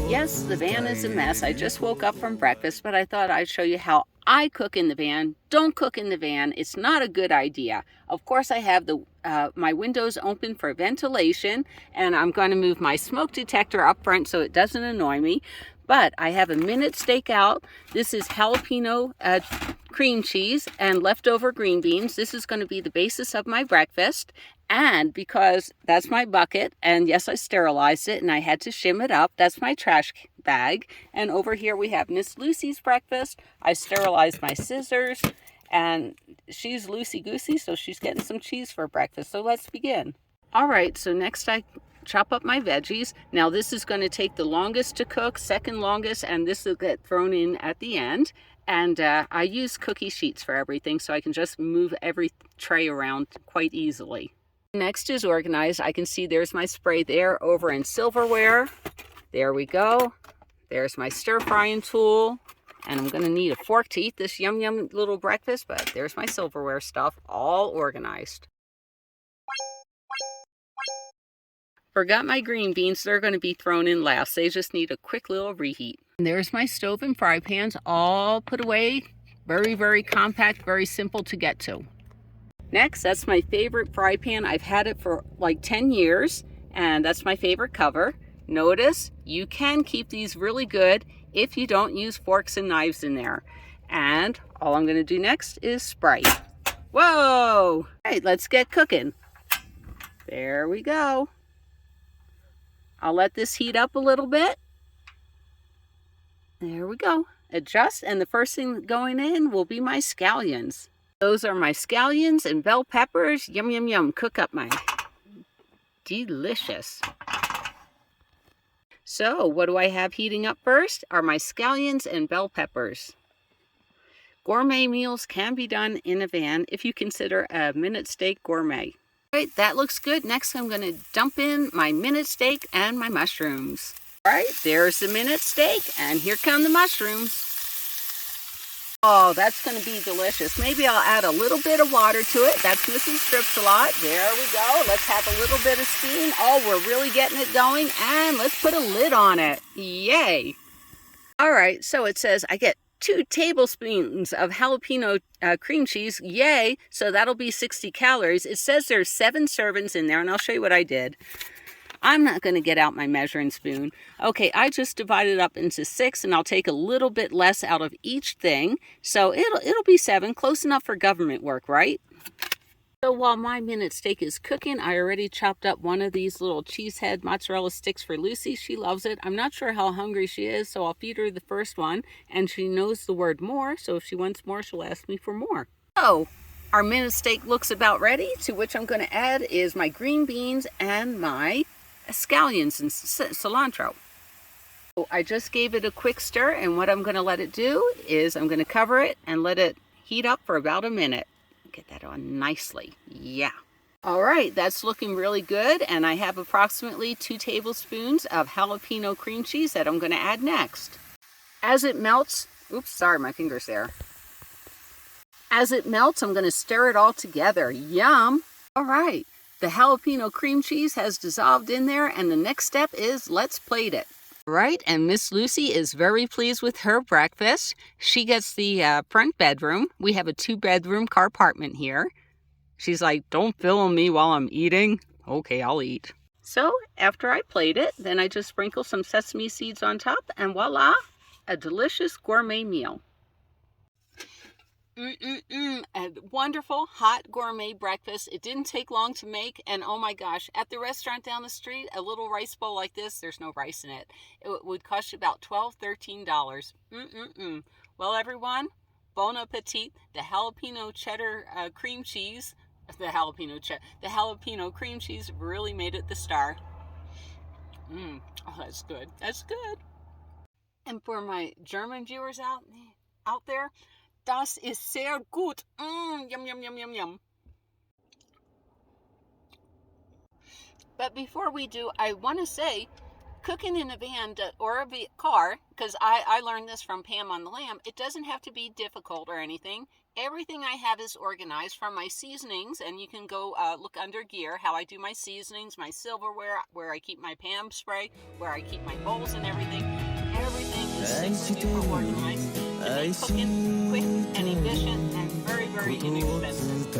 Yes, the van is a mess. I just woke up from breakfast, but I thought I'd show you how I cook in the van. Don't cook in the van. It's not a good idea. Of course, I have my windows open for ventilation, and I'm going to move my smoke detector up front so it doesn't annoy me. But I have a minute steak out. This is jalapeno cream cheese and leftover green beans. This is going to be the basis of my breakfast. And because that's my bucket, and yes, I sterilized it and I had to shim it up, that's my trash bag. And over here we have Miss Lucy's breakfast. I sterilized my scissors, and she's loosey-goosey, so she's getting some cheese for breakfast. So let's begin. All right, so next I chop up my veggies. Now this is going to take the longest to cook, second longest, and this will get thrown in at the end. And I use cookie sheets for everything, so I can just move every tray around quite easily. Next is organized. I can see there's my spray there over in silverware. There we go. There's my stir frying tool. And I'm going to need a fork to eat this yum yum little breakfast, but there's my silverware stuff all organized. Forgot my green beans. They're going to be thrown in last. They just need a quick little reheat. And there's my stove and fry pans all put away. Very, very compact, very simple to get to. Next, that's my favorite fry pan. I've had it for like 10 years, and that's my favorite cover. Notice you can keep these really good if you don't use forks and knives in there. And all I'm going to do next is spray. Whoa! All right, let's get cooking. There we go. I'll let this heat up a little bit. There we go. Adjust, and the first thing going in will be my scallions. Those are my scallions and bell peppers. Yum, yum, yum. Cook up my delicious. So what do I have heating up first? Are my scallions and bell peppers. Gourmet meals can be done in a van if you consider a minute steak gourmet. All right, that looks good. Next, I'm going to dump in my minute steak and my mushrooms. All right, there's the minute steak, and here come the mushrooms. Oh, that's going to be delicious. Maybe I'll add a little bit of water to it. That's Mrs. Strips a lot. There we go. Let's have a little bit of steam. Oh, we're really getting it going. And let's put a lid on it. Yay. All right, so it says I get 2 tablespoons of jalapeno cream cheese. Yay. So that'll be 60 calories. It says there's 7 servings in there, and I'll show you what I did. I'm not going to get out my measuring spoon. Okay, I just divided it up into 6, and I'll take a little bit less out of each thing. So it'll be 7, close enough for government work, right? So while my minute steak is cooking, I already chopped up one of these little cheesehead mozzarella sticks for Lucy. She loves it. I'm not sure how hungry she is, so I'll feed her the first one. And she knows the word more, so if she wants more, she'll ask me for more. So our minute steak looks about ready, to which I'm going to add is my green beans and my scallions and cilantro. So I just gave it a quick stir, and what I'm going to let it do is I'm going to cover it and let it heat up for about a minute. Get that on nicely. Yeah. All right, that's looking really good, and I have approximately 2 tablespoons of jalapeno cream cheese that I'm going to add next. As it melts, oops, sorry, my finger's there. As it melts, I'm going to stir it all together. Yum. All right. The jalapeno cream cheese has dissolved in there, and the next step is let's plate it. Right, and Miss Lucy is very pleased with her breakfast. She gets the front bedroom. We have a 2-bedroom car apartment here. She's like, don't film me while I'm eating. Okay, I'll eat. So after I plate it, then I just sprinkle some sesame seeds on top, and voila, a delicious gourmet meal. A wonderful hot gourmet breakfast. It didn't take long to make, and oh my gosh, at the restaurant down the street, a little rice bowl like this, there's no rice in it. It would cost you about $12, $13. Well, everyone, bon appetit. The jalapeno cheddar cream cheese, the jalapeno cream cheese really made it the star. Oh, that's good. That's good. And for my German viewers out there, das ist sehr gut. Yum, yum, yum, yum, yum. But before we do, I want to say, cooking in a van or a car, because I learned this from Pam on the Lamb, it doesn't have to be difficult or anything. Everything I have is organized from my seasonings, and you can go look under gear how I do my seasonings, my silverware, where I keep my Pam spray, where I keep my bowls and everything. Everything is super duper organized to make cooking quick and efficient and very, very inexpensive.